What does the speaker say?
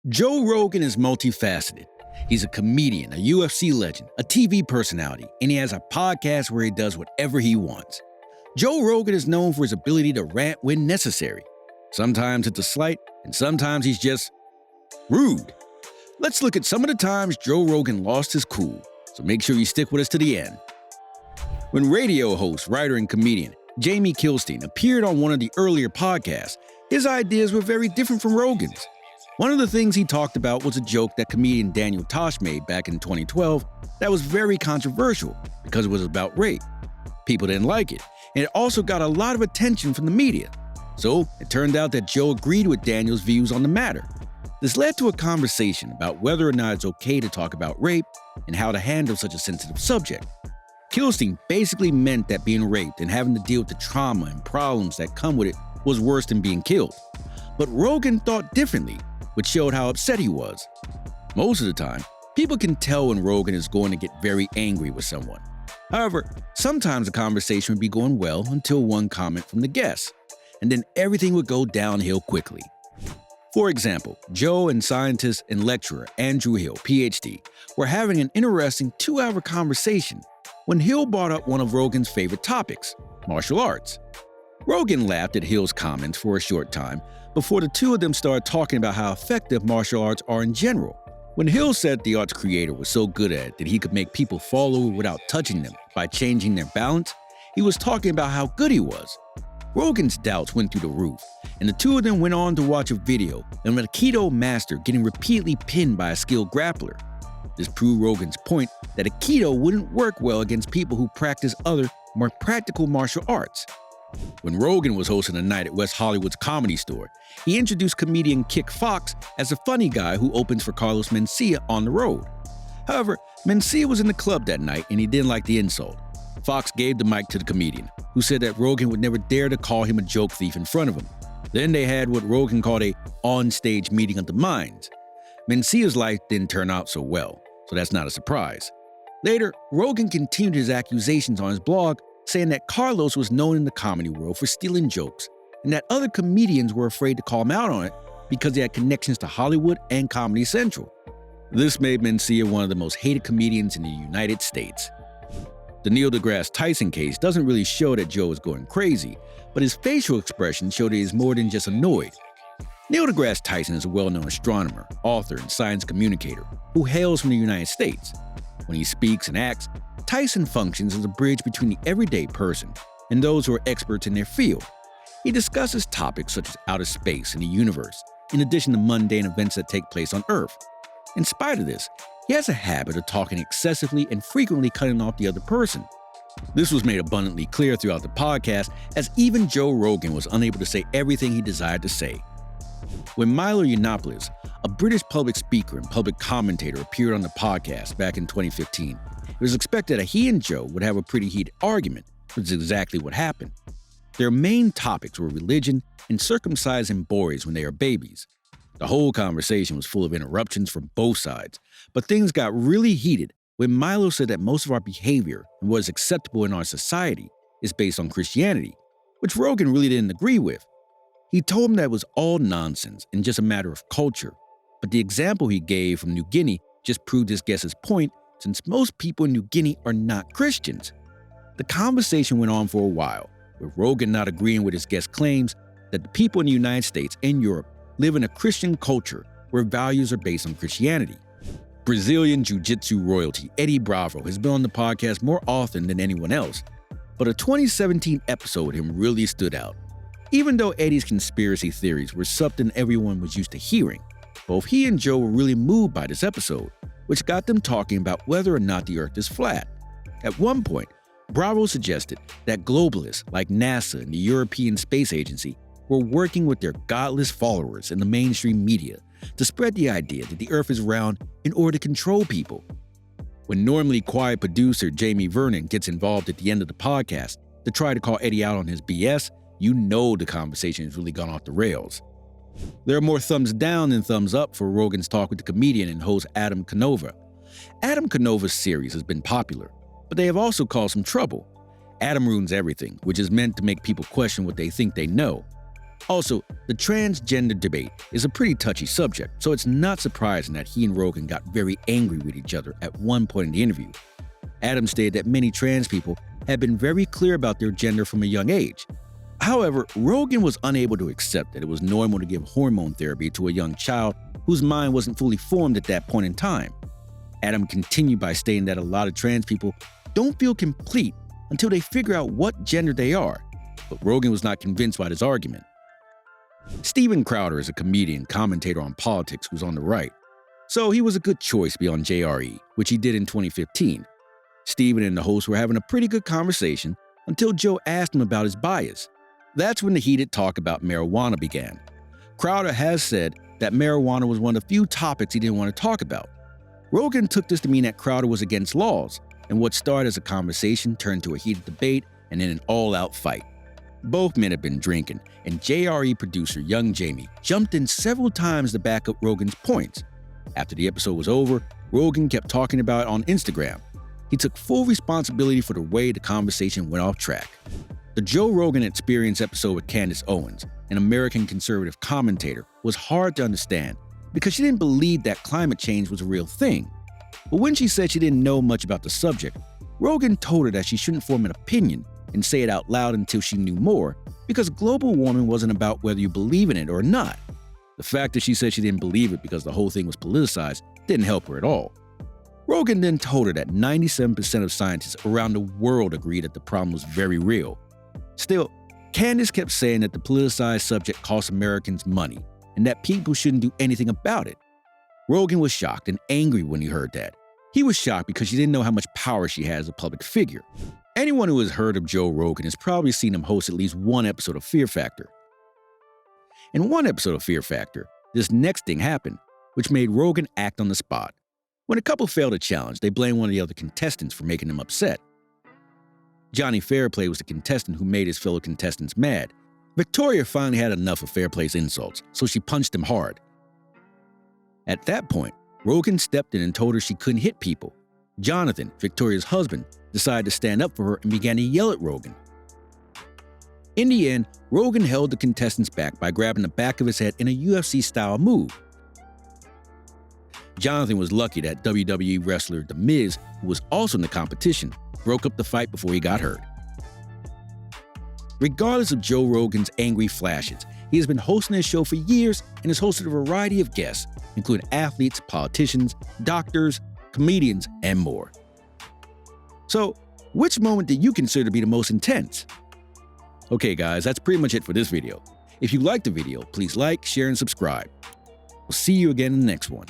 Joe Rogan is multifaceted. He's a comedian, a UFC legend, a TV personality, and he has a podcast where he does whatever he wants. Joe Rogan is known for his ability to rant when necessary. Sometimes it's a slight, and sometimes he's just rude. Let's look at some of the times Joe Rogan lost his cool, so make sure you stick with us to the end. When radio host, writer, and comedian Jamie Kilstein appeared on one of the earlier podcasts, his ideas were very different from Rogan's. One of the things he talked about was a joke that comedian Daniel Tosh made back in 2012 that was very controversial because it was about rape. People didn't like it, and it also got a lot of attention from the media. So it turned out that Joe agreed with Daniel's views on the matter. This led to a conversation about whether or not it's okay to talk about rape and how to handle such a sensitive subject. Kilstein basically meant that being raped and having to deal with the trauma and problems that come with it was worse than being killed. But Rogan thought differently, which showed how upset he was. Most of the time, people can tell when Rogan is going to get very angry with someone. However, sometimes the conversation would be going well until one comment from the guest, and then everything would go downhill quickly. For example, Joe and scientist and lecturer Andrew Hill, PhD, were having an interesting 2-hour conversation when Hill brought up one of Rogan's favorite topics, martial arts. Rogan laughed at Hill's comments for a short time before the two of them started talking about how effective martial arts are in general. When Hill said the art's creator was so good at it that he could make people fall over without touching them by changing their balance, he was talking about how good he was. Rogan's doubts went through the roof, and the two of them went on to watch a video of an aikido master getting repeatedly pinned by a skilled grappler. This proved Rogan's point that aikido wouldn't work well against people who practice other, more practical martial arts. When Rogan was hosting a night at West Hollywood's Comedy Store, he introduced comedian Kick Fox as a funny guy who opens for Carlos Mencia on the road. However, Mencia was in the club that night and he didn't like the insult. Fox gave the mic to the comedian, who said that Rogan would never dare to call him a joke thief in front of him. Then they had what Rogan called a on-stage meeting of the minds. Mencia's life didn't turn out so well, so that's not a surprise. Later, Rogan continued his accusations on his blog, saying that Carlos was known in the comedy world for stealing jokes, and that other comedians were afraid to call him out on it because he had connections to Hollywood and Comedy Central. This made Mencia one of the most hated comedians in the United States. The Neil deGrasse Tyson case doesn't really show that Joe is going crazy, but his facial expression showed that he's more than just annoyed. Neil deGrasse Tyson is a well-known astronomer, author, and science communicator who hails from the United States. When he speaks and acts, Tyson functions as a bridge between the everyday person and those who are experts in their field. He discusses topics such as outer space and the universe, in addition to mundane events that take place on Earth. In spite of this, he has a habit of talking excessively and frequently cutting off the other person. This was made abundantly clear throughout the podcast, as even Joe Rogan was unable to say everything he desired to say. When Milo Yiannopoulos, a British public speaker and public commentator, appeared on the podcast back in 2015, it was expected that he and Joe would have a pretty heated argument, which is exactly what happened. Their main topics were religion and circumcising boys when they are babies. The whole conversation was full of interruptions from both sides, but things got really heated when Milo said that most of our behavior and what is acceptable in our society is based on Christianity, which Rogan really didn't agree with. He told him that it was all nonsense and just a matter of culture, but the example he gave from New Guinea just proved his guess's point, since most people in New Guinea are not Christians. The conversation went on for a while, with Rogan not agreeing with his guest's claims that the people in the United States and Europe live in a Christian culture where values are based on Christianity. Brazilian Jiu-Jitsu royalty Eddie Bravo has been on the podcast more often than anyone else, but a 2017 episode with him really stood out. Even though Eddie's conspiracy theories were something everyone was used to hearing, both he and Joe were really moved by this episode, which got them talking about whether or not the Earth is flat. At one point, Bravo suggested that globalists like NASA and the European Space Agency were working with their godless followers in the mainstream media to spread the idea that the Earth is round in order to control people. When normally quiet producer Jamie Vernon gets involved at the end of the podcast to try to call Eddie out on his BS, you know the conversation has really gone off the rails. There are more thumbs down than thumbs up for Rogan's talk with the comedian and host Adam Canova. Adam Canova's series has been popular, but they have also caused some trouble. Adam ruins everything, which is meant to make people question what they think they know. Also, the transgender debate is a pretty touchy subject, so it's not surprising that he and Rogan got very angry with each other at one point in the interview. Adam stated that many trans people had been very clear about their gender from a young age. However, Rogan was unable to accept that it was normal to give hormone therapy to a young child whose mind wasn't fully formed at that point in time. Adam continued by stating that a lot of trans people don't feel complete until they figure out what gender they are, but Rogan was not convinced by this argument. Steven Crowder is a comedian commentator on politics who's on the right, so he was a good choice to be on JRE, which he did in 2015. Steven and the host were having a pretty good conversation until Joe asked him about his bias. That's when the heated talk about marijuana began. Crowder has said that marijuana was one of the few topics he didn't want to talk about. Rogan took this to mean that Crowder was against laws, and what started as a conversation turned to a heated debate and then an all-out fight. Both men had been drinking, and JRE producer Young Jamie jumped in several times to back up Rogan's points. After the episode was over, Rogan kept talking about it on Instagram. He took full responsibility for the way the conversation went off track. The Joe Rogan Experience episode with Candace Owens, an American conservative commentator, was hard to understand because she didn't believe that climate change was a real thing. But when she said she didn't know much about the subject, Rogan told her that she shouldn't form an opinion and say it out loud until she knew more, because global warming wasn't about whether you believe in it or not. The fact that she said she didn't believe it because the whole thing was politicized didn't help her at all. Rogan then told her that 97% of scientists around the world agree that the problem was very real. Still, Candace kept saying that the politicized subject costs Americans money and that people shouldn't do anything about it. Rogan was shocked and angry when he heard that. He was shocked because she didn't know how much power she had as a public figure. Anyone who has heard of Joe Rogan has probably seen him host at least one episode of Fear Factor. In one episode of Fear Factor, this next thing happened, which made Rogan act on the spot. When a couple failed a challenge, they blamed one of the other contestants for making them upset. Johnny Fairplay was the contestant who made his fellow contestants mad. Victoria finally had enough of Fairplay's insults, so she punched him hard. At that point, Rogan stepped in and told her she couldn't hit people. Jonathan, Victoria's husband, decided to stand up for her and began to yell at Rogan. In the end, Rogan held the contestants back by grabbing the back of his head in a UFC-style move. Jonathan was lucky that WWE wrestler The Miz, who was also in the competition, broke up the fight before he got hurt. Regardless of Joe Rogan's angry flashes, he has been hosting his show for years and has hosted a variety of guests, including athletes, politicians, doctors, comedians, and more. So, which moment do you consider to be the most intense? Okay guys, that's pretty much it for this video. If you liked the video, please like, share, and subscribe. We'll see you again in the next one.